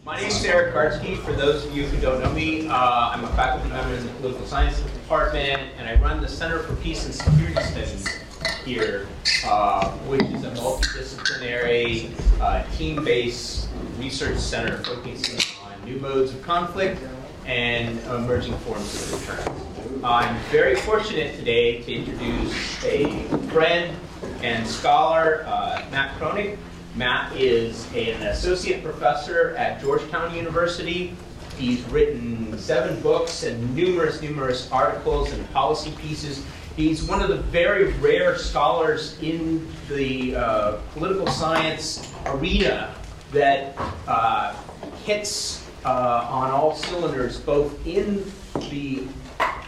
My name is Eric Gartsky. For those of you who don't know me, I'm a faculty member in the Political Sciences Department, and I run the Center for Peace and Security Studies here, which is a multidisciplinary, team-based research center focusing on new modes of conflict and emerging forms of deterrence. I'm very fortunate today to introduce a friend and scholar, Matt Kroenig. Matt is an associate professor at Georgetown University. He's written 7 books and numerous articles and policy pieces. He's one of the very rare scholars in the political science arena that hits on all cylinders, both in the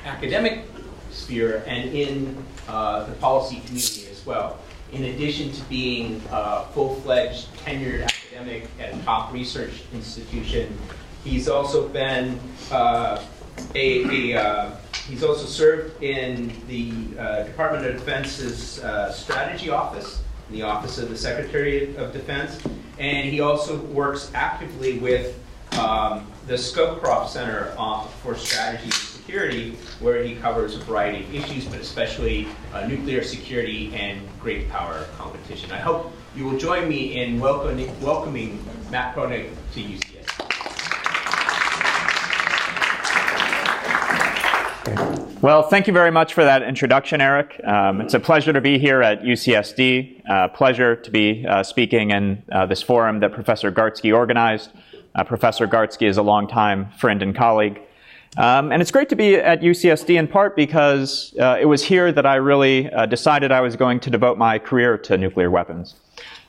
academic sphere and in the policy community as well. In addition to being a full-fledged tenured academic at a top research institution, he's also been he's also served in the Department of Defense's strategy office, the Office of the Secretary of Defense, and he also works actively with the Scowcroft Center for Strategy and Security, where he covers a variety of issues, but especially nuclear security and great power competition. I hope you will join me in welcoming Matt Kroenig to UCSD. Well, thank you very much for that introduction, Eric. It's a pleasure to be here at UCSD, pleasure to be speaking in this forum that Professor Gartsky organized. Professor Gartsky is a longtime friend and colleague. And it's great to be at UCSD in part because it was here that I really decided I was going to devote my career to nuclear weapons.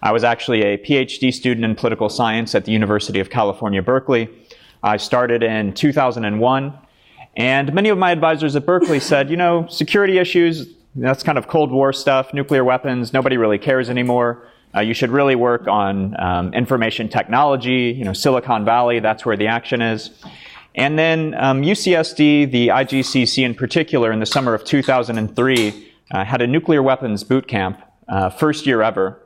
I was actually a PhD student in political science at the University of California, Berkeley. I started in 2001, and many of my advisors at Berkeley said, you know, security issues, that's kind of Cold War stuff, nuclear weapons, nobody really cares anymore. You should really work on information technology, you know, Silicon Valley, that's where the action is. And then UCSD, the IGCC in particular, in the summer of 2003, had a nuclear weapons boot camp, first year ever,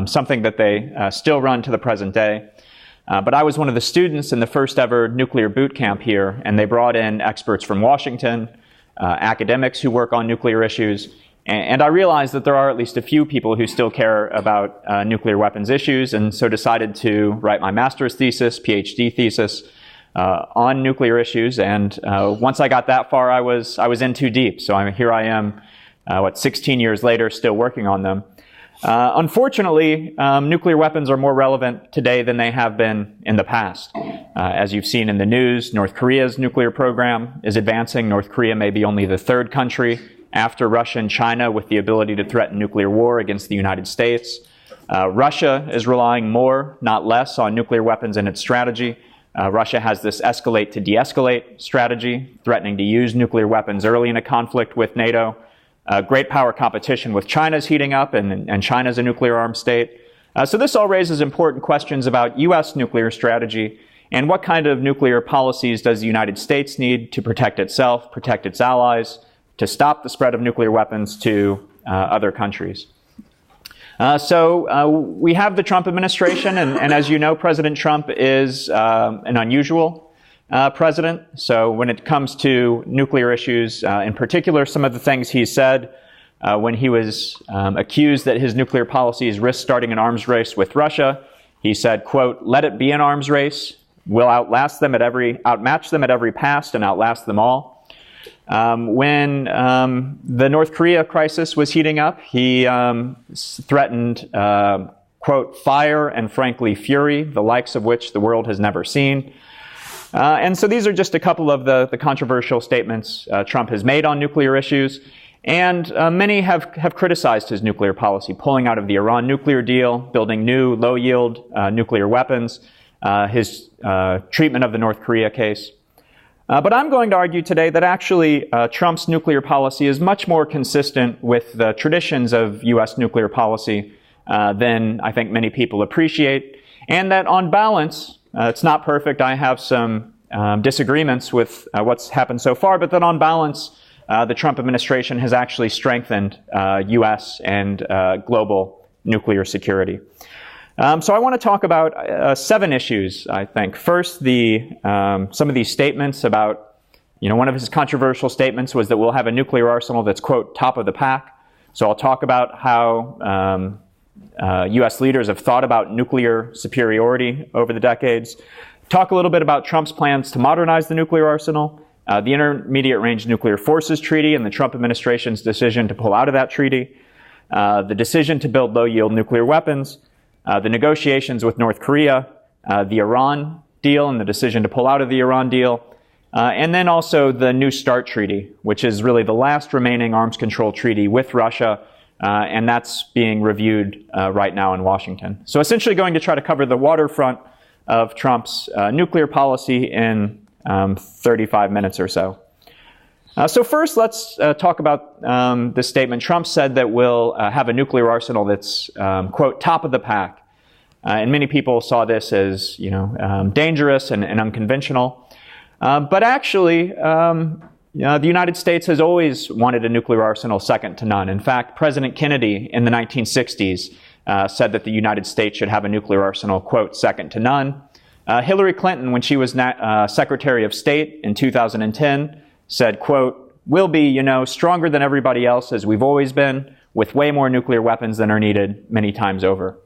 something that they still run to the present day. But I was one of the students in the first ever nuclear boot camp here, and they brought in experts from Washington, academics who work on nuclear issues, and I realized that there are at least a few people who still care about nuclear weapons issues, and so decided to write my master's thesis, PhD thesis, on nuclear issues. And once I got that far, I was in too deep. So here I am, 16 years later, still working on them. Unfortunately, nuclear weapons are more relevant today than they have been in the past. As you've seen in the news, North Korea's nuclear program is advancing. North Korea may be only the 3rd country after Russia and China with the ability to threaten nuclear war against the United States. Russia is relying more, not less, on nuclear weapons in its strategy. Russia has this escalate to de-escalate strategy, threatening to use nuclear weapons early in a conflict with NATO. Great power competition with China is heating up, and China's a nuclear-armed state. So this all raises important questions about U.S. nuclear strategy and what kind of nuclear policies does the United States need to protect itself, protect its allies, to stop the spread of nuclear weapons to other countries. So we have the Trump administration, and as you know, President Trump is an unusual president. So when it comes to nuclear issues, in particular, some of the things he said when he was accused that his nuclear policies risk starting an arms race with Russia, he said, quote, "Let it be an arms race. We'll outmatch them at every pass and outlast them all." When the North Korea crisis was heating up, he threatened, quote, "fire and frankly fury, the likes of which the world has never seen." And so these are just a couple of the controversial statements Trump has made on nuclear issues. And many have criticized his nuclear policy, pulling out of the Iran nuclear deal, building new low-yield nuclear weapons, his treatment of the North Korea case. But I'm going to argue today that actually Trump's nuclear policy is much more consistent with the traditions of U.S. nuclear policy than I think many people appreciate, and that on balance, it's not perfect. I have some disagreements with what's happened so far, but that on balance, the Trump administration has actually strengthened U.S. and global nuclear security. So I want to talk about 7 issues, I think. First, some of these statements about, one of his controversial statements was that we'll have a nuclear arsenal that's, quote, top of the pack. So I'll talk about how U.S. leaders have thought about nuclear superiority over the decades. Talk a little bit about Trump's plans to modernize the nuclear arsenal, the Intermediate Range Nuclear Forces Treaty and the Trump administration's decision to pull out of that treaty, the decision to build low-yield nuclear weapons, the negotiations with North Korea, the Iran deal and the decision to pull out of the Iran deal, and then also the New START Treaty, which is really the last remaining arms control treaty with Russia, and that's being reviewed right now in Washington. So essentially going to try to cover the waterfront of Trump's nuclear policy in 35 minutes or so. So first, let's talk about this statement. Trump said that we'll have a nuclear arsenal that's, quote, top of the pack. And many people saw this as, dangerous and unconventional. But actually, the United States has always wanted a nuclear arsenal second to none. In fact, President Kennedy in the 1960s said that the United States should have a nuclear arsenal, quote, second to none. Hillary Clinton, when she was Secretary of State in 2010, said, quote, we'll be, stronger than everybody else as we've always been, with way more nuclear weapons than are needed many times over.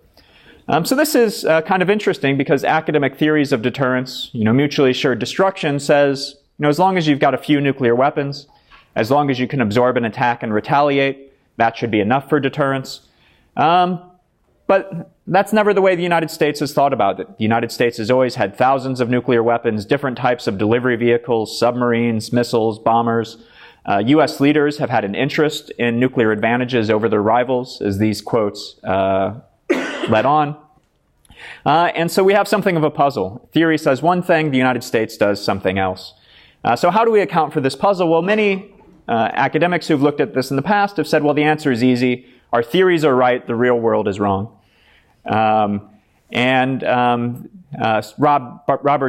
So this is kind of interesting because academic theories of deterrence, mutually assured destruction says, as long as you've got a few nuclear weapons, as long as you can absorb an attack and retaliate, that should be enough for deterrence. But that's never the way the United States has thought about it. The United States has always had thousands of nuclear weapons, different types of delivery vehicles, submarines, missiles, bombers. U.S. leaders have had an interest in nuclear advantages over their rivals, as these quotes led on. And so we have something of a puzzle. Theory says one thing, the United States does something else. So how do we account for this puzzle? Well, many academics who've looked at this in the past have said, well, the answer is easy. Our theories are right, the real world is wrong. Robert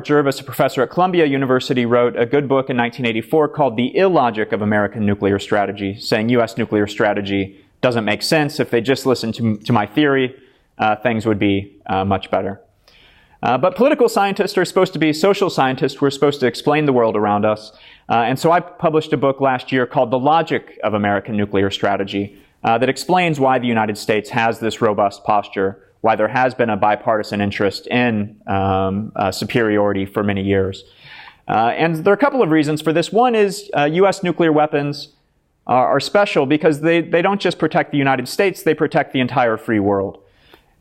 Jervis, a professor at Columbia University, wrote a good book in 1984 called The Illogic of American Nuclear Strategy, saying U.S. nuclear strategy doesn't make sense. If they just listened to my theory, things would be much better. But political scientists are supposed to be social scientists. We're supposed to explain the world around us. And so I published a book last year called The Logic of American Nuclear Strategy that explains why the United States has this robust posture, why there has been a bipartisan interest in superiority for many years. And there are a couple of reasons for this. One is U.S. nuclear weapons are special because they don't just protect the United States, they protect the entire free world.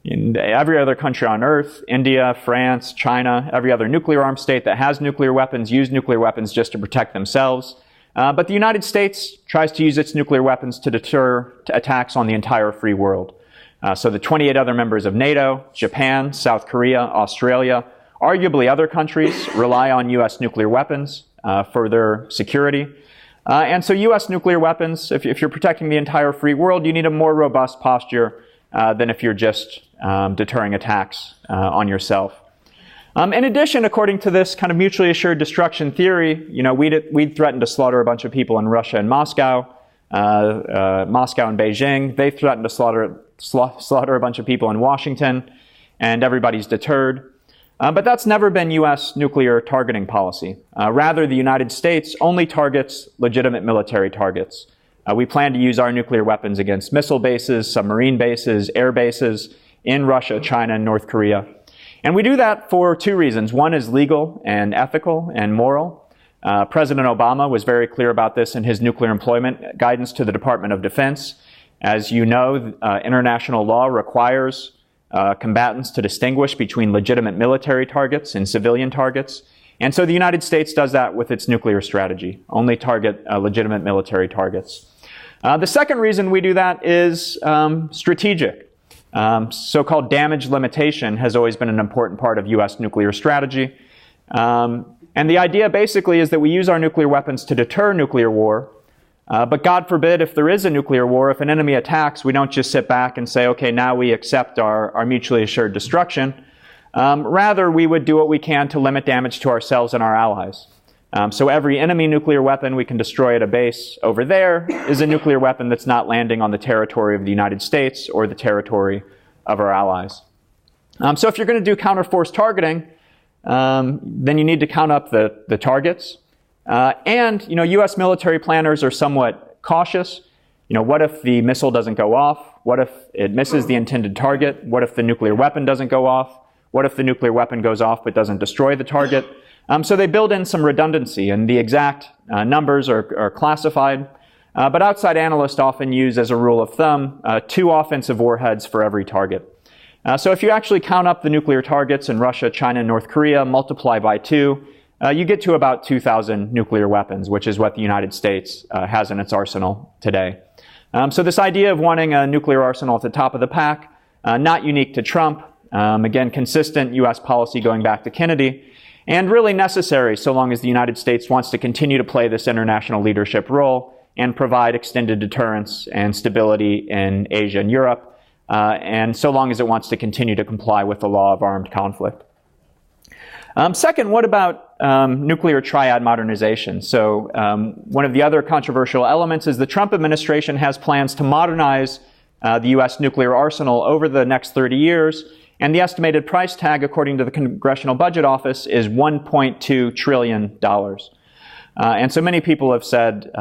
In every other country on Earth, India, France, China, every other nuclear-armed state that has nuclear weapons use nuclear weapons just to protect themselves. But the United States tries to use its nuclear weapons to deter attacks on the entire free world. So the 28 other members of NATO, Japan, South Korea, Australia, arguably other countries rely on U.S. nuclear weapons for their security. And so U.S. nuclear weapons, if you're protecting the entire free world, you need a more robust posture than if you're just deterring attacks on yourself. In addition, according to this kind of mutually assured destruction theory, we'd threatened to slaughter a bunch of people in Russia and Moscow, Moscow and Beijing. They threatened to slaughter a bunch of people in Washington, and everybody's deterred. But that's never been U.S. nuclear targeting policy. Rather, the United States only targets legitimate military targets. We plan to use our nuclear weapons against missile bases, submarine bases, air bases in Russia, China, and North Korea. And we do that for 2 reasons. One is legal and ethical and moral. President Obama was very clear about this in his nuclear employment guidance to the Department of Defense. As you know, international law requires combatants to distinguish between legitimate military targets and civilian targets. And so the United States does that with its nuclear strategy, only target legitimate military targets. The second reason we do that is strategic. So-called damage limitation has always been an important part of U.S. nuclear strategy. And the idea basically is that we use our nuclear weapons to deter nuclear war. But God forbid, if there is a nuclear war, if an enemy attacks, we don't just sit back and say, okay, now we accept our mutually assured destruction. Rather, we would do what we can to limit damage to ourselves and our allies. So every enemy nuclear weapon we can destroy at a base over there is a nuclear weapon that's not landing on the territory of the United States or the territory of our allies. So if you're going to do counter-force targeting, then you need to count up the targets. And U.S. military planners are somewhat cautious. What if the missile doesn't go off? What if it misses the intended target? What if the nuclear weapon doesn't go off? What if the nuclear weapon goes off but doesn't destroy the target? So they build in some redundancy, and the exact numbers are classified. But outside analysts often use, as a rule of thumb, 2 offensive warheads for every target. So if you actually count up the nuclear targets in Russia, China, and North Korea, multiply by 2, you get to about 2,000 nuclear weapons, which is what the United States has in its arsenal today. So this idea of wanting a nuclear arsenal at the top of the pack, not unique to Trump, again, consistent U.S. policy going back to Kennedy, and really necessary so long as the United States wants to continue to play this international leadership role and provide extended deterrence and stability in Asia and Europe, and so long as it wants to continue to comply with the law of armed conflict. Second, what about nuclear triad modernization? So one of the other controversial elements is the Trump administration has plans to modernize the U.S. nuclear arsenal over the next 30 years, and the estimated price tag, according to the Congressional Budget Office, is $1.2 trillion. And so many people have said,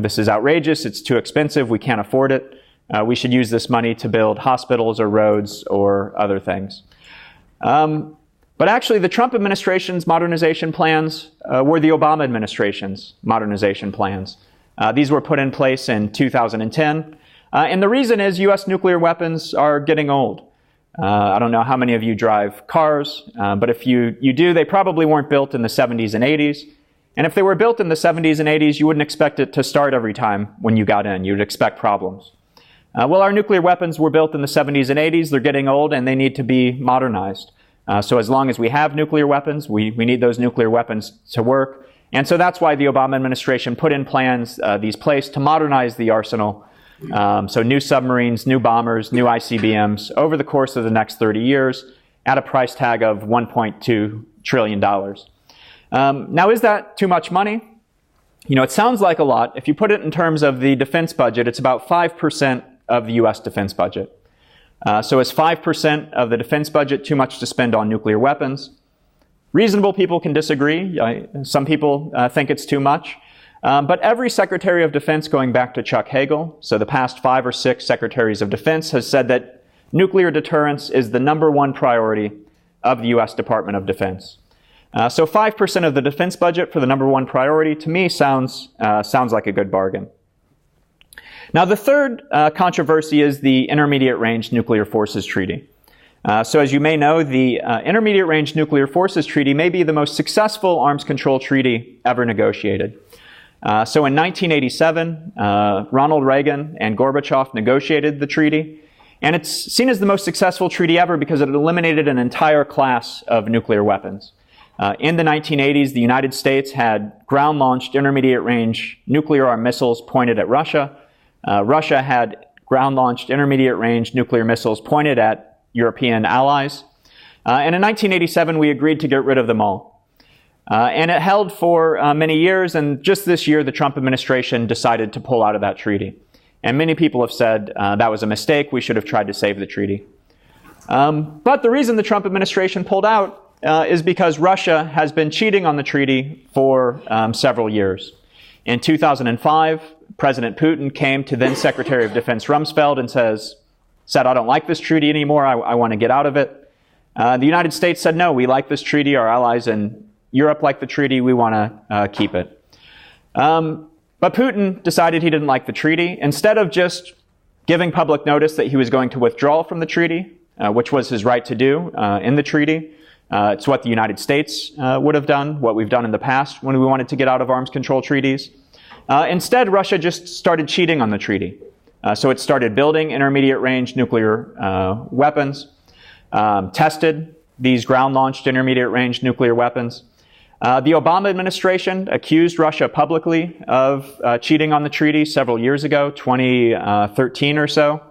this is outrageous, it's too expensive, we can't afford it. We should use this money to build hospitals or roads or other things. But actually, the Trump administration's modernization plans were the Obama administration's modernization plans. These were put in place in 2010. And the reason is U.S. nuclear weapons are getting old. I don't know how many of you drive cars, but if you do, they probably weren't built in the 70s and 80s. And if they were built in the 70s and 80s, you wouldn't expect it to start every time when you got in. You'd expect problems. Well, our nuclear weapons were built in the 70s and 80s. They're getting old, and they need to be modernized. So as long as we have nuclear weapons, we need those nuclear weapons to work. And so that's why the Obama administration put in plans, these place, to modernize the arsenal. So new submarines, new bombers, new ICBMs over the course of the next 30 years at a price tag of $1.2 trillion. Now, is that too much money? It sounds like a lot. If you put it in terms of the defense budget, it's about 5% of the U.S. defense budget. So is 5% of the defense budget too much to spend on nuclear weapons? Reasonable people can disagree. Some people think it's too much. But every Secretary of Defense going back to Chuck Hagel, so the past 5 or 6 Secretaries of Defense, has said that nuclear deterrence is the #1 priority of the U.S. Department of Defense. So 5% of the defense budget for the #1 priority, to me, sounds like a good bargain. Now, the third controversy is the Intermediate Range Nuclear Forces Treaty. So as you may know, the Intermediate Range Nuclear Forces Treaty may be the most successful arms control treaty ever negotiated. So in 1987, Ronald Reagan and Gorbachev negotiated the treaty, and it's seen as the most successful treaty ever because it eliminated an entire class of nuclear weapons. In the 1980s, the United States had ground-launched intermediate-range nuclear-armed missiles pointed at Russia. Russia had ground-launched intermediate-range nuclear missiles pointed at European allies. And in 1987, we agreed to get rid of them all. And it held for many years, and just this year, the Trump administration decided to pull out of that treaty. And many people have said that was a mistake. We should have tried to save the treaty. But the reason the Trump administration pulled out is because Russia has been cheating on the treaty for several years. In 2005, President Putin came to then Secretary of Defense Rumsfeld and said, I don't like this treaty anymore. I want to get out of it. The United States said, no, we like this treaty. Our allies in Europe like the treaty. We want to keep it. But Putin decided he didn't like the treaty. Instead of just giving public notice that he was going to withdraw from the treaty, which was his right to do in the treaty, it's what the United States would have done, what we've done in the past when we wanted to get out of arms control treaties. Instead, Russia just started cheating on the treaty. So it started building intermediate-range nuclear weapons, tested these ground-launched intermediate-range nuclear weapons. The Obama administration accused Russia publicly of cheating on the treaty several years ago, 2013 or so.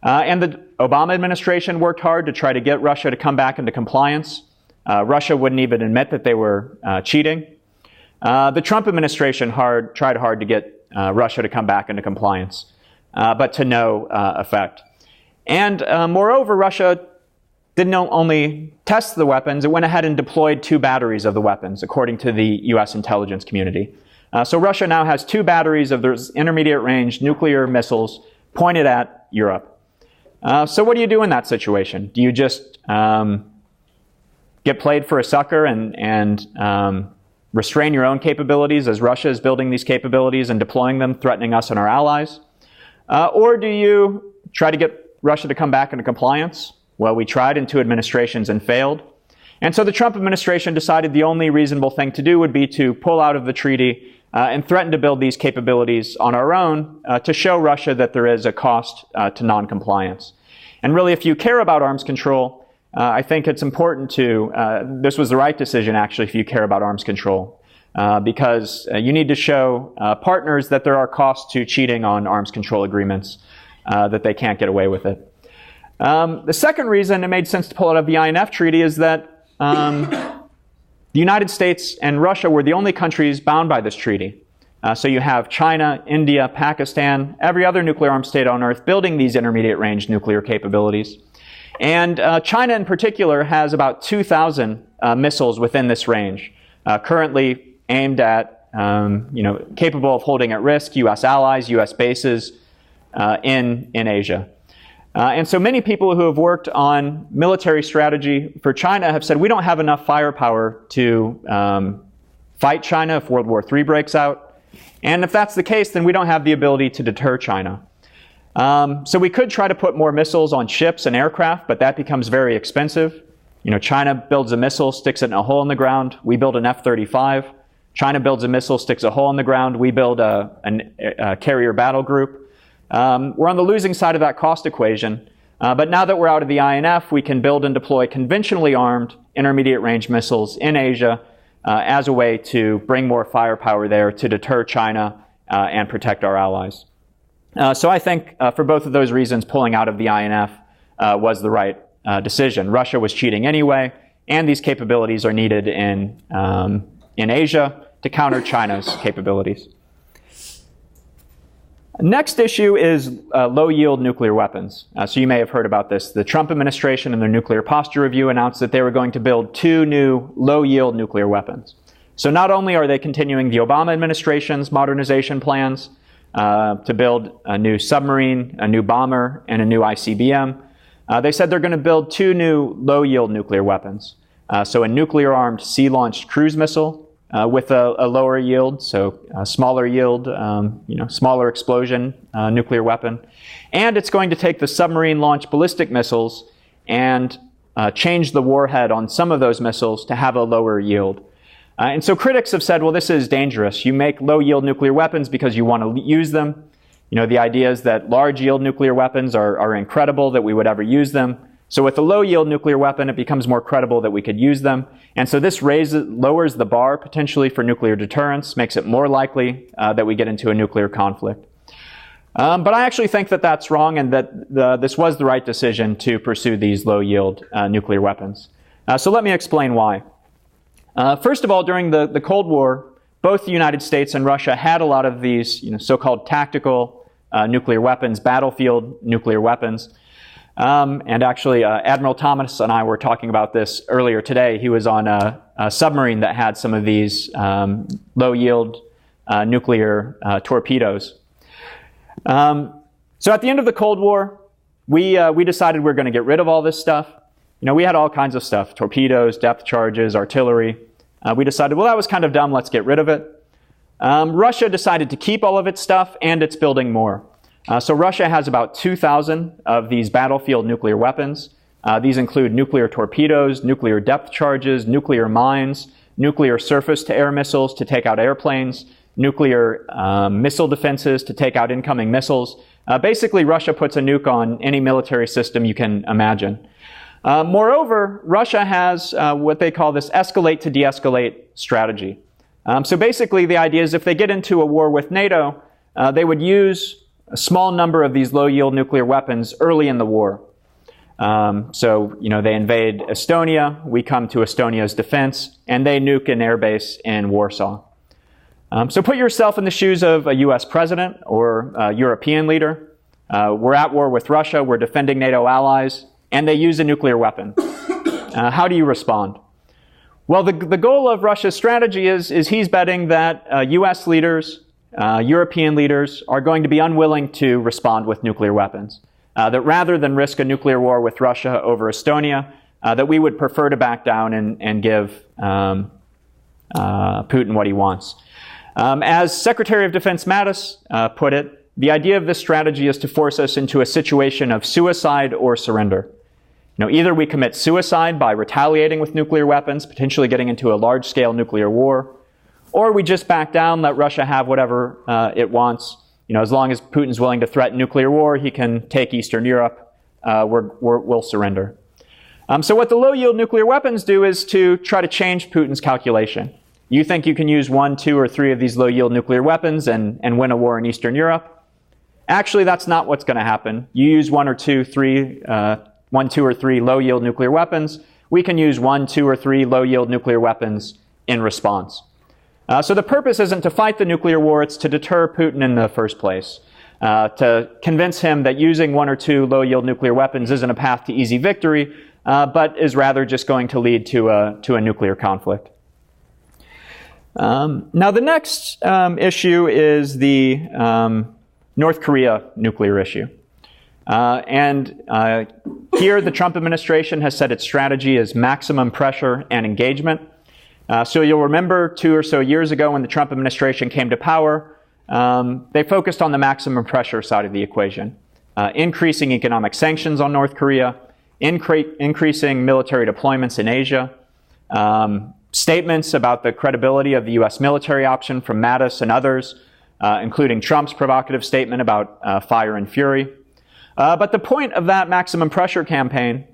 And the Obama administration worked hard to try to get Russia to come back into compliance. Russia wouldn't even admit that they were cheating. The Trump administration tried hard to get Russia to come back into compliance, but to no effect. And moreover, Russia didn't only test the weapons, it went ahead and deployed 2 batteries of the weapons, according to the US intelligence community. So Russia now has 2 batteries of those intermediate-range nuclear missiles pointed at Europe. So what do you do in that situation? Do you just get played for a sucker and restrain your own capabilities as Russia is building these capabilities and deploying them, threatening us and our allies? Or do you try to get Russia to come back into compliance? Well, we tried in 2 administrations and failed. And so the Trump administration decided the only reasonable thing to do would be to pull out of the treaty and threaten to build these capabilities on our own to show Russia that there is a cost to noncompliance. And really, if you care about arms control, I think it's important to, this was the right decision actually if you care about arms control, because you need to show partners that there are costs to cheating on arms control agreements, that they can't get away with it. The second reason it made sense to pull out of the INF Treaty is that the United States and Russia were the only countries bound by this treaty. So you have China, India, Pakistan, every other nuclear armed state on Earth building these intermediate-range nuclear capabilities. And China in particular has about 2,000 missiles within this range, currently aimed at, capable of holding at risk U.S. allies, U.S. bases in Asia. And so many people who have worked on military strategy for China have said we don't have enough firepower to fight China if World War III breaks out. And if that's the case, then we don't have the ability to deter China. So we could try to put more missiles on ships and aircraft, but that becomes very expensive. China builds a missile, sticks it in a hole in the ground. We build an F-35. China builds a missile, sticks a hole in the ground. We build a carrier battle group. We're on the losing side of that cost equation, but now that we're out of the INF, we can build and deploy conventionally armed intermediate-range missiles in Asia as a way to bring more firepower there to deter China and protect our allies. So I think for both of those reasons, pulling out of the INF was the right decision. Russia was cheating anyway, and these capabilities are needed in Asia to counter China's capabilities. Next issue is low-yield nuclear weapons. So you may have heard about this. The Trump administration in their nuclear posture review announced that they were going to build 2 new low-yield nuclear weapons. So not only are they continuing the Obama administration's modernization plans to build a new submarine, a new bomber, and a new ICBM, they said they're going to build 2 new low-yield nuclear weapons. So a nuclear-armed sea-launched cruise missile with a lower yield, so a smaller yield, smaller explosion nuclear weapon. And it's going to take the submarine-launched ballistic missiles and change the warhead on some of those missiles to have a lower yield. And so critics have said, well, this is dangerous. You make low-yield nuclear weapons because you want to use them. The idea is that large-yield nuclear weapons are incredible, that we would ever use them. So with a low-yield nuclear weapon, it becomes more credible that we could use them. And so this lowers the bar potentially for nuclear deterrence, makes it more likely that we get into a nuclear conflict. But I actually think that that's wrong and that this was the right decision to pursue these low-yield nuclear weapons. So let me explain why. First of all, during the Cold War, both the United States and Russia had a lot of these so-called tactical nuclear weapons, battlefield nuclear weapons. And actually, Admiral Thomas and I were talking about this earlier today. He was on a submarine that had some of these low-yield nuclear torpedoes. So at the end of the Cold War, we decided we're going to get rid of all this stuff. We had all kinds of stuff, torpedoes, depth charges, artillery. We decided, well, that was kind of dumb. Let's get rid of it. Russia decided to keep all of its stuff, and it's building more. So Russia has about 2,000 of these battlefield nuclear weapons. These include nuclear torpedoes, nuclear depth charges, nuclear mines, nuclear surface-to-air missiles to take out airplanes, nuclear missile defenses to take out incoming missiles. Basically, Russia puts a nuke on any military system you can imagine. Moreover, Russia has what they call this escalate to de-escalate strategy. So basically, the idea is if they get into a war with NATO, they would use a small number of these low-yield nuclear weapons early in the war. So, they invade Estonia, we come to Estonia's defense, and they nuke an airbase in Warsaw. So put yourself in the shoes of a US president or a European leader. We're at war with Russia, we're defending NATO allies, and they use a nuclear weapon. How do you respond? Well, the goal of Russia's strategy is he's betting that US leaders, European leaders are going to be unwilling to respond with nuclear weapons. That rather than risk a nuclear war with Russia over Estonia, that we would prefer to back down and give Putin what he wants. As Secretary of Defense Mattis put it, the idea of this strategy is to force us into a situation of suicide or surrender. Either we commit suicide by retaliating with nuclear weapons, potentially getting into a large-scale nuclear war, or we just back down, let Russia have whatever it wants. As long as Putin's willing to threaten nuclear war, he can take Eastern Europe. We'll surrender. So what the low-yield nuclear weapons do is to try to change Putin's calculation. You think you can use 1, 2, or 3 of these low-yield nuclear weapons and win a war in Eastern Europe? Actually, that's not what's going to happen. You use 1, 2, or 3 low-yield nuclear weapons. We can use 1, 2, or 3 low-yield nuclear weapons in response. So the purpose isn't to fight the nuclear war, it's to deter Putin in the first place. To convince him that using 1 or 2 low-yield nuclear weapons isn't a path to easy victory, but is rather just going to lead to a nuclear conflict. Now the next issue is the North Korea nuclear issue. Here the Trump administration has set its strategy as maximum pressure and engagement. So you'll remember 2 or so years ago when the Trump administration came to power, they focused on the maximum pressure side of the equation, increasing economic sanctions on North Korea, increasing military deployments in Asia, statements about the credibility of the U.S. military option from Mattis and others, including Trump's provocative statement about fire and fury. But the point of that maximum pressure campaign,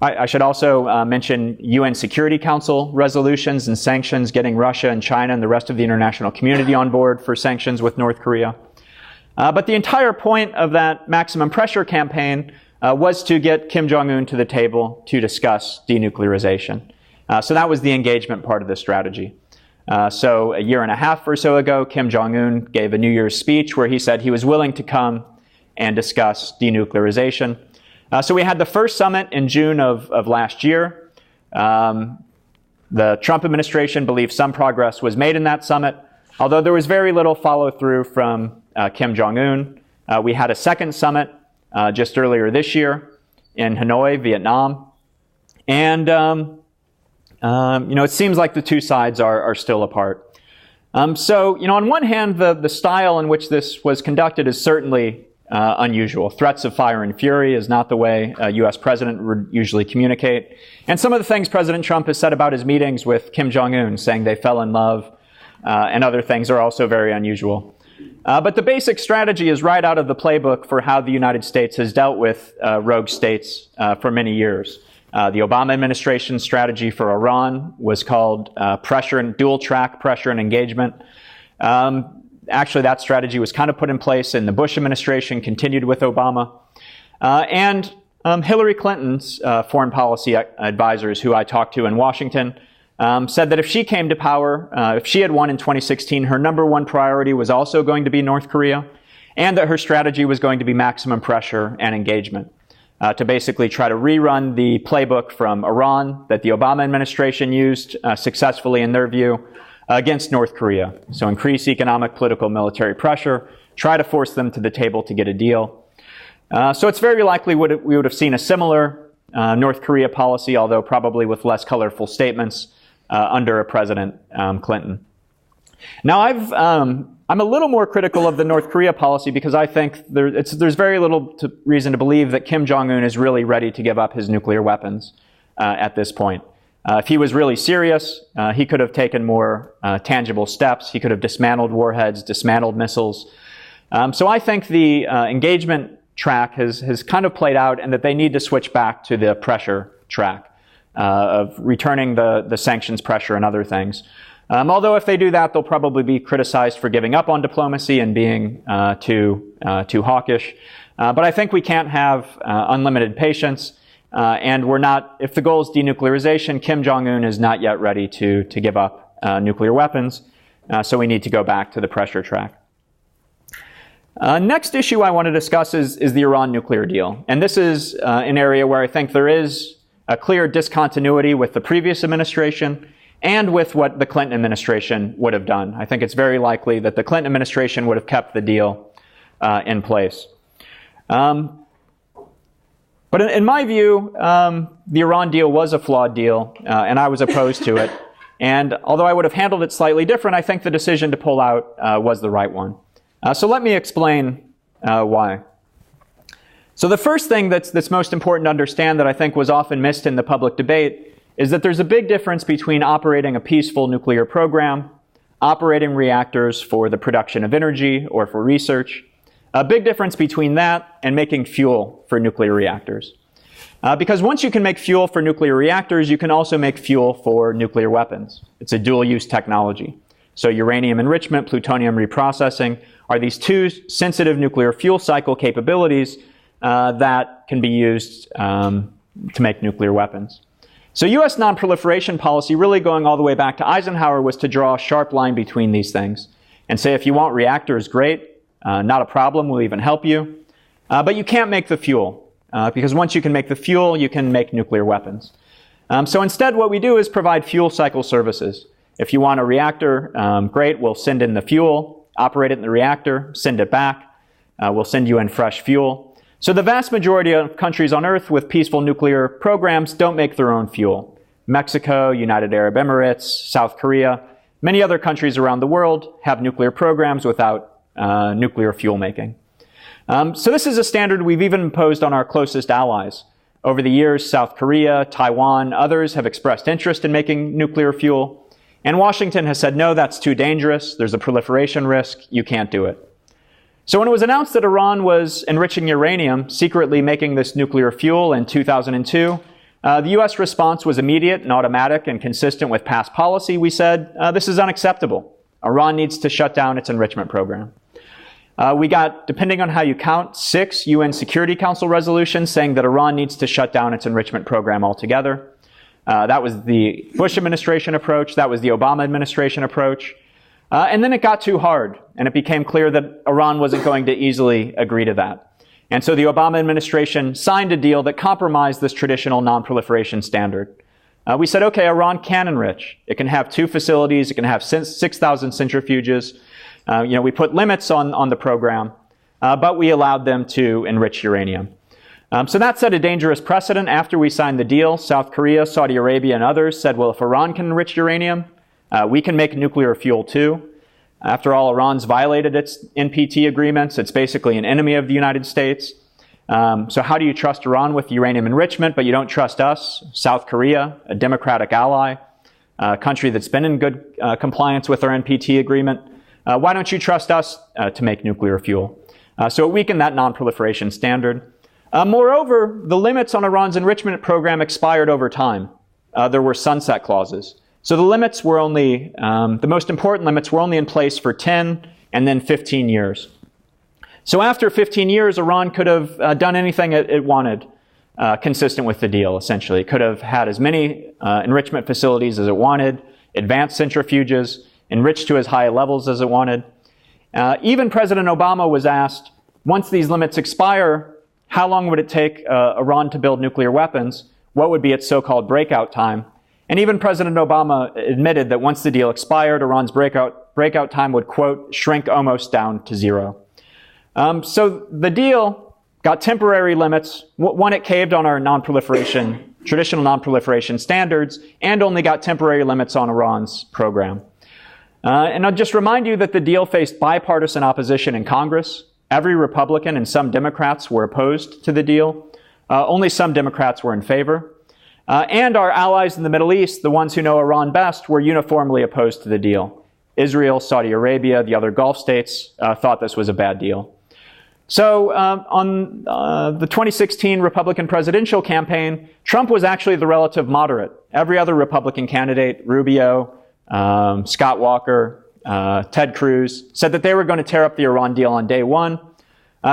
I should also mention UN Security Council resolutions and sanctions, getting Russia and China and the rest of the international community on board for sanctions with North Korea. But the entire point of that maximum pressure campaign was to get Kim Jong-un to the table to discuss denuclearization. So that was the engagement part of the strategy. So a year and a half or so ago, Kim Jong-un gave a New Year's speech where he said he was willing to come and discuss denuclearization. So we had the first summit in June of last year. The Trump administration believes some progress was made in that summit, although there was very little follow-through from Kim Jong-un. We had a second summit just earlier this year in Hanoi, Vietnam. And it seems like the two sides are still apart. So on one hand, the style in which this was conducted is certainly unusual. Threats of fire and fury is not the way a U.S. president would usually communicate. And some of the things President Trump has said about his meetings with Kim Jong-un, saying they fell in love, and other things are also very unusual. But the basic strategy is right out of the playbook for how the United States has dealt with rogue states for many years. The Obama administration's strategy for Iran was called pressure and dual track pressure and engagement. Actually, that strategy was kind of put in place in the Bush administration, continued with Obama. And Hillary Clinton's foreign policy advisors, who I talked to in Washington, said that if she came to power, if she had won in 2016, her number one priority was also going to be North Korea, and that her strategy was going to be maximum pressure and engagement, to basically try to rerun the playbook from Iran that the Obama administration used successfully, in their view, against North Korea. So increase economic, political, military pressure, try to force them to the table to get a deal. So it's very likely we would have seen a similar North Korea policy, although probably with less colorful statements under a President Clinton. Now I'm a little more critical of the North Korea policy because I think there's very little reason to believe that Kim Jong-un is really ready to give up his nuclear weapons at this point. If he was really serious, he could have taken more tangible steps. He could have dismantled warheads, dismantled missiles. So I think the engagement track has kind of played out, and that they need to switch back to the pressure track of returning the sanctions pressure and other things. Although if they do that, they'll probably be criticized for giving up on diplomacy and being too hawkish. But I think we can't have unlimited patience. And if the goal is denuclearization, Kim Jong-un is not yet ready to give up nuclear weapons. So we need to go back to the pressure track. Next issue I want to discuss is the Iran nuclear deal. And this is an area where I think there is a clear discontinuity with the previous administration and with what the Clinton administration would have done. I think it's very likely that the Clinton administration would have kept the deal in place. But in my view, the Iran deal was a flawed deal, and I was opposed to it. And although I would have handled it slightly different, I think the decision to pull out was the right one. So let me explain why. So the first thing that's most important to understand that I think was often missed in the public debate is that there's a big difference between operating a peaceful nuclear program, operating reactors for the production of energy or for research, a big difference between that and making fuel for nuclear reactors. Because once you can make fuel for nuclear reactors, you can also make fuel for nuclear weapons. It's a dual-use technology. So uranium enrichment, plutonium reprocessing are these two sensitive nuclear fuel cycle capabilities that can be used to make nuclear weapons. So U.S. nonproliferation policy, really going all the way back to Eisenhower, was to draw a sharp line between these things and say, if you want reactors, great, not a problem, we'll even help you. But you can't make the fuel, because once you can make the fuel, you can make nuclear weapons. So instead, what we do is provide fuel cycle services. If you want a reactor, great, we'll send in the fuel, operate it in the reactor, send it back. We'll send you in fresh fuel. So the vast majority of countries on Earth with peaceful nuclear programs don't make their own fuel. Mexico, United Arab Emirates, South Korea, many other countries around the world have nuclear programs without nuclear fuel making. So this is a standard we've even imposed on our closest allies. Over the years, South Korea, Taiwan, others have expressed interest in making nuclear fuel. And Washington has said, no, that's too dangerous. There's a proliferation risk. You can't do it. So when it was announced that Iran was enriching uranium, secretly making this nuclear fuel in 2002, the U.S. response was immediate and automatic and consistent with past policy. We said, this is unacceptable. Iran needs to shut down its enrichment program. We got, depending on how you count, 6 UN Security Council resolutions saying that Iran needs to shut down its enrichment program altogether. That was the Bush administration approach. That was the Obama administration approach. And then it got too hard, and it became clear that Iran wasn't going to easily agree to that. And so the Obama administration signed a deal that compromised this traditional non-proliferation standard. We said, okay, Iran can enrich. It can have 2 facilities. It can have 6,000 centrifuges. We put limits on the program, but we allowed them to enrich uranium. So that set a dangerous precedent. After we signed the deal, South Korea, Saudi Arabia, and others said, well, if Iran can enrich uranium, we can make nuclear fuel too. After all, Iran's violated its NPT agreements. It's basically an enemy of the United States. So how do you trust Iran with uranium enrichment, but you don't trust us, South Korea, a democratic ally, a country that's been in good compliance with our NPT agreement? Why don't you trust us to make nuclear fuel? So it weakened that non-proliferation standard. Moreover, the limits on Iran's enrichment program expired over time. There were sunset clauses. So the limits were only, the most important limits were only in place for 10 and then 15 years. So after 15 years, Iran could have done anything it wanted consistent with the deal, essentially. It could have had as many enrichment facilities as it wanted, advanced centrifuges, enriched to as high levels as it wanted. Even President Obama was asked, once these limits expire, how long would it take Iran to build nuclear weapons? What would be its so-called breakout time? And even President Obama admitted that once the deal expired, Iran's breakout time would, quote, shrink almost down to 0. So the deal got temporary limits. One, it caved on our traditional non-proliferation standards, and only got temporary limits on Iran's program. And I'll just remind you that the deal faced bipartisan opposition in Congress. Every Republican and some Democrats were opposed to the deal. Only some Democrats were in favor. And our allies in the Middle East, the ones who know Iran best, were uniformly opposed to the deal. Israel, Saudi Arabia, the other Gulf states thought this was a bad deal. So on the 2016 Republican presidential campaign, Trump was actually the relative moderate. Every other Republican candidate, Rubio, Scott Walker, Ted Cruz, said that they were going to tear up the Iran deal on day one.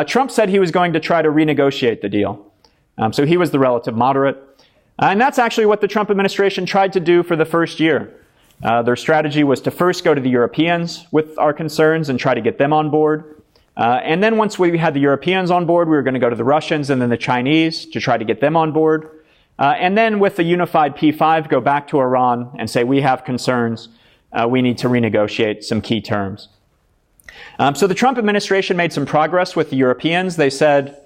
Trump said he was going to try to renegotiate the deal. So he was the relative moderate. And that's actually what the Trump administration tried to do for the first year. Their strategy was to first go to the Europeans with our concerns and try to get them on board. And then once we had the Europeans on board, we were going to go to the Russians and then the Chinese to try to get them on board. And then with the unified P5, go back to Iran and say, we have concerns. We need to renegotiate some key terms. So the Trump administration made some progress with the Europeans. They said,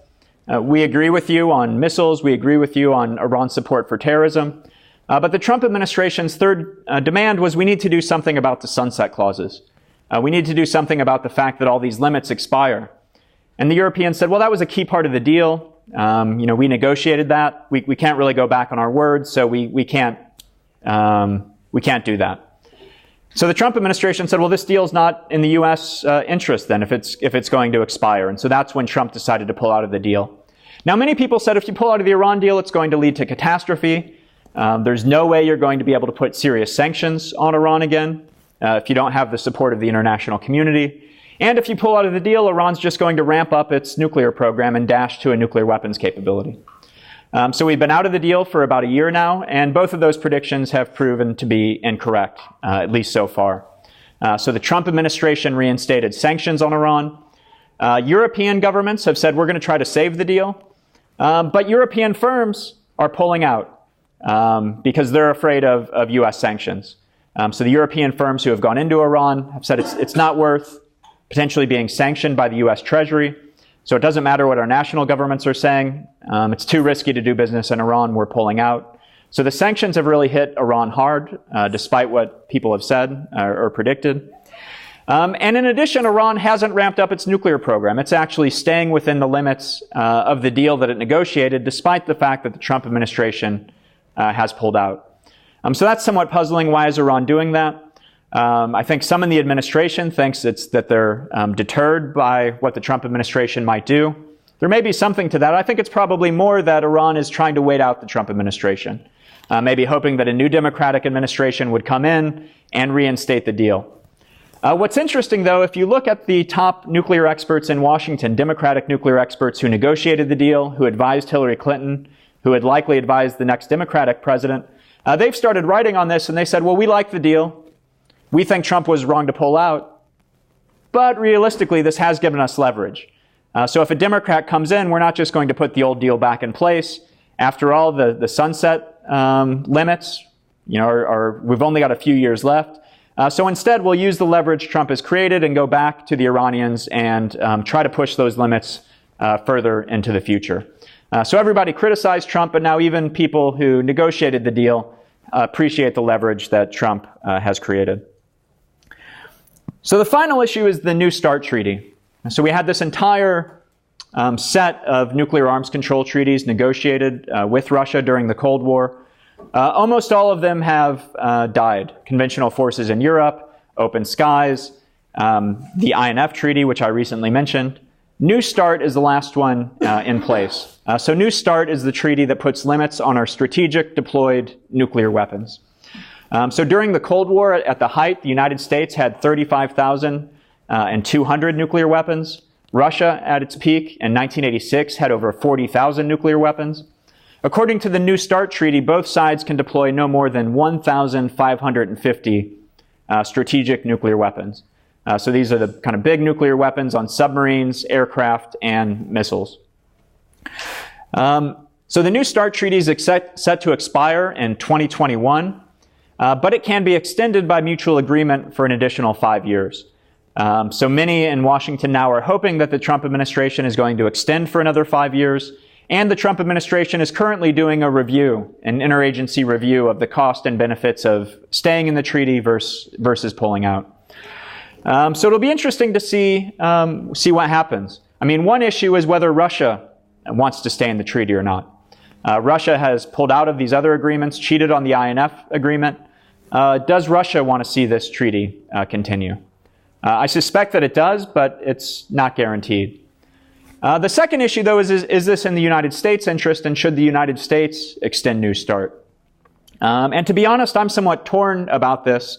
we agree with you on missiles. We agree with you on Iran's support for terrorism. But the Trump administration's third demand was we need to do something about the sunset clauses. We need to do something about the fact that all these limits expire. And the Europeans said, well, that was a key part of the deal. We negotiated that. We can't really go back on our words, so we can't do that. So the Trump administration said, well, this deal's not in the U.S. Interest then if it's going to expire. And so that's when Trump decided to pull out of the deal. Now, many people said if you pull out of the Iran deal, it's going to lead to catastrophe. There's no way you're going to be able to put serious sanctions on Iran again if you don't have the support of the international community. And if you pull out of the deal, Iran's just going to ramp up its nuclear program and dash to a nuclear weapons capability. So we've been out of the deal for about a year now, and both of those predictions have proven to be incorrect, at least so far. So the Trump administration reinstated sanctions on Iran. European governments have said we're going to try to save the deal, but European firms are pulling out because they're afraid of U.S. sanctions. So the European firms who have gone into Iran have said it's not worth potentially being sanctioned by the U.S. Treasury. So it doesn't matter what our national governments are saying. It's too risky to do business in Iran. We're pulling out. So the sanctions have really hit Iran hard, despite what people have said or predicted. And in addition, Iran hasn't ramped up its nuclear program. It's actually staying within the limits of the deal that it negotiated, despite the fact that the Trump administration has pulled out. So that's somewhat puzzling. Why is Iran doing that? I think some in the administration thinks that they're deterred by what the Trump administration might do. There may be something to that. I think it's probably more that Iran is trying to wait out the Trump administration, maybe hoping that a new Democratic administration would come in and reinstate the deal. What's interesting, though, if you look at the top nuclear experts in Washington, Democratic nuclear experts who negotiated the deal, who advised Hillary Clinton, who had likely advised the next Democratic president, they've started writing on this, and they said, well, we like the deal. We think Trump was wrong to pull out, but realistically, this has given us leverage. So if a Democrat comes in, we're not just going to put the old deal back in place. After all, the sunset limits, we've only got a few years left. So instead, we'll use the leverage Trump has created and go back to the Iranians and try to push those limits further into the future. So everybody criticized Trump, but now even people who negotiated the deal appreciate the leverage that Trump has created. So the final issue is the New START treaty. So we had this entire set of nuclear arms control treaties negotiated with Russia during the Cold War. Almost all of them have died. Conventional forces in Europe, Open Skies, the INF treaty, which I recently mentioned. New START is the last one in place. So New START is the treaty that puts limits on our strategic deployed nuclear weapons. So during the Cold War, at the height, the United States had 35,200 nuclear weapons. Russia, at its peak in 1986, had over 40,000 nuclear weapons. According to the New START treaty, both sides can deploy no more than 1,550 strategic nuclear weapons. So these are the kind of big nuclear weapons on submarines, aircraft, and missiles. So the New START treaty is set to expire in 2021, but it can be extended by mutual agreement for an additional 5 years. So many in Washington now are hoping that the Trump administration is going to extend for another 5 years, and the Trump administration is currently doing a review, an interagency review of the cost and benefits of staying in the treaty versus pulling out. So it'll be interesting to see what happens. I mean, one issue is whether Russia wants to stay in the treaty or not. Russia has pulled out of these other agreements, cheated on the INF agreement. Does Russia want to see this treaty continue? I suspect that it does, but it's not guaranteed. The second issue, though, is this in the United States' interest, and should the United States extend New START? And to be honest, I'm somewhat torn about this.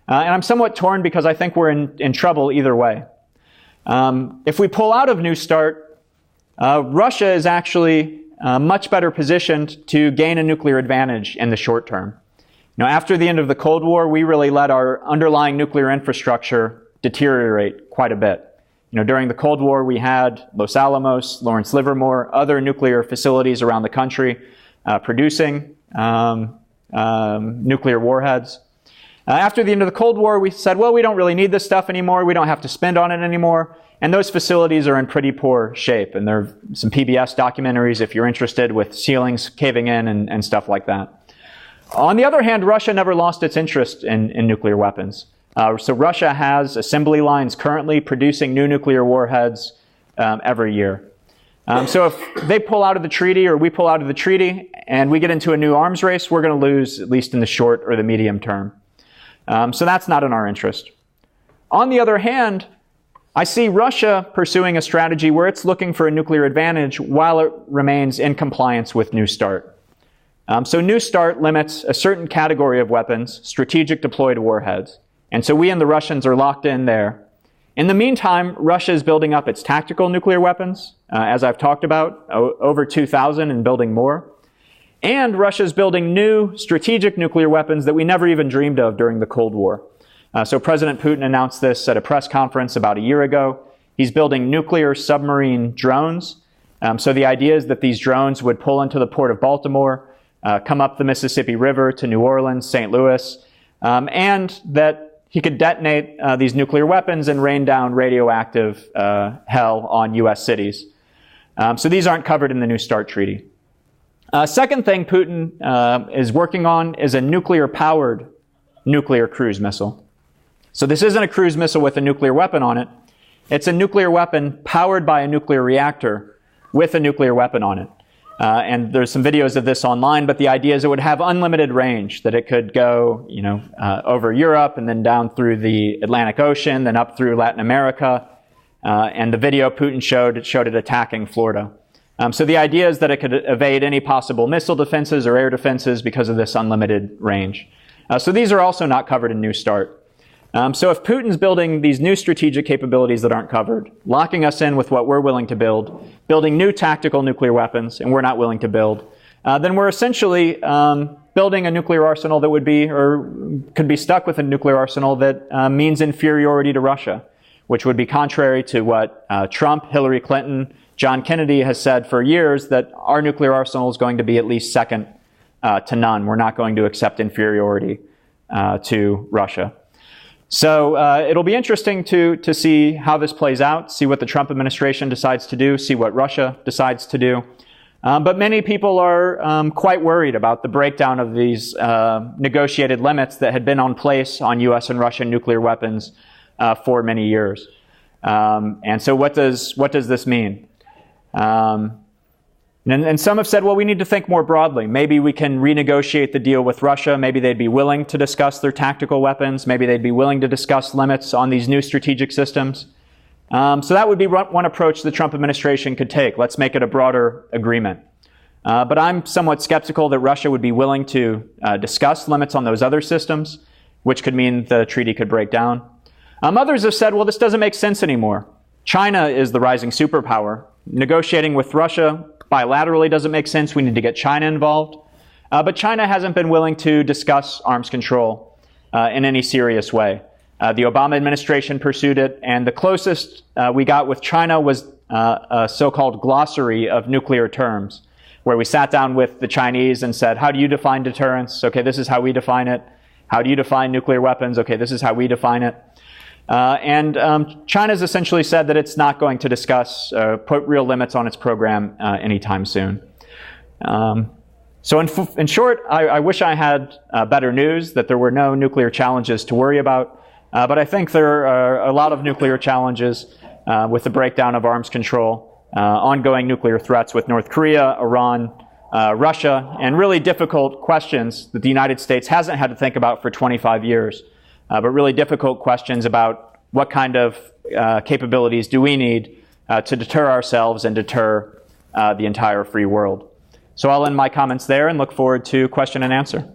And I'm somewhat torn because I think we're in trouble either way. If we pull out of New START, Russia is actually much better positioned to gain a nuclear advantage in the short term. Now, after the end of the Cold War, we really let our underlying nuclear infrastructure deteriorate quite a bit. During the Cold War, we had Los Alamos, Lawrence Livermore, other nuclear facilities around the country producing nuclear warheads. After the end of the Cold War, we said, well, we don't really need this stuff anymore. We don't have to spend on it anymore. And those facilities are in pretty poor shape. And there are some PBS documentaries, if you're interested, with ceilings caving in and stuff like that. On the other hand, Russia never lost its interest in nuclear weapons. So Russia has assembly lines currently producing new nuclear warheads every year. So if they pull out of the treaty or we pull out of the treaty and we get into a new arms race, we're going to lose, at least in the short or the medium term. So that's not in our interest. On the other hand, I see Russia pursuing a strategy where it's looking for a nuclear advantage while it remains in compliance with New START. So New START limits a certain category of weapons, strategic deployed warheads. And so we and the Russians are locked in there. In the meantime, Russia is building up its tactical nuclear weapons, as I've talked about, over 2,000 and building more. And Russia is building new strategic nuclear weapons that we never even dreamed of during the Cold War. So President Putin announced this at a press conference about a year ago. He's building nuclear submarine drones. So the idea is that these drones would pull into the port of Baltimore, come up the Mississippi River to New Orleans, St. Louis, and that he could detonate these nuclear weapons and rain down radioactive hell on U.S. cities. So these aren't covered in the New START treaty. Second thing Putin is working on is a nuclear-powered nuclear cruise missile. So this isn't a cruise missile with a nuclear weapon on it. It's a nuclear weapon powered by a nuclear reactor with a nuclear weapon on it. And there's some videos of this online, but the idea is it would have unlimited range, that it could go, over Europe and then down through the Atlantic Ocean, then up through Latin America. And the video Putin showed it attacking Florida. So the idea is that it could evade any possible missile defenses or air defenses because of this unlimited range. So these are also not covered in New START. So if Putin's building these new strategic capabilities that aren't covered, locking us in with what we're willing to build, building new tactical nuclear weapons, and we're not willing to build, then we're essentially building a nuclear arsenal that would be, or could be stuck with a nuclear arsenal that means inferiority to Russia, which would be contrary to what Trump, Hillary Clinton, John Kennedy has said for years, that our nuclear arsenal is going to be at least second to none. We're not going to accept inferiority to Russia. So it'll be interesting to see how this plays out, see what the Trump administration decides to do, see what Russia decides to do. But many people are quite worried about the breakdown of these negotiated limits that had been in place on U.S. and Russian nuclear weapons for many years. And so what does this mean? And some have said, well, we need to think more broadly. Maybe we can renegotiate the deal with Russia. Maybe they'd be willing to discuss their tactical weapons. Maybe they'd be willing to discuss limits on these new strategic systems. So that would be one approach the Trump administration could take. Let's make it a broader agreement. But I'm somewhat skeptical that Russia would be willing to discuss limits on those other systems, which could mean the treaty could break down. Others have said, well, this doesn't make sense anymore. China is the rising superpower. Negotiating with Russia bilaterally doesn't make sense. We need to get China involved. But China hasn't been willing to discuss arms control in any serious way. The Obama administration pursued it, and the closest we got with China was a so-called glossary of nuclear terms, where we sat down with the Chinese and said, how do you define deterrence? Okay, this is how we define it. How do you define nuclear weapons? Okay, this is how we define it. And China's essentially said that it's not going to discuss, put real limits on its program anytime soon. So in short, I wish I had better news, that there were no nuclear challenges to worry about. But I think there are a lot of nuclear challenges with the breakdown of arms control, ongoing nuclear threats with North Korea, Iran, Russia, and really difficult questions that the United States hasn't had to think about for 25 years. But really difficult questions about what kind of capabilities do we need to deter ourselves and deter the entire free world. So I'll end my comments there and look forward to question and answer.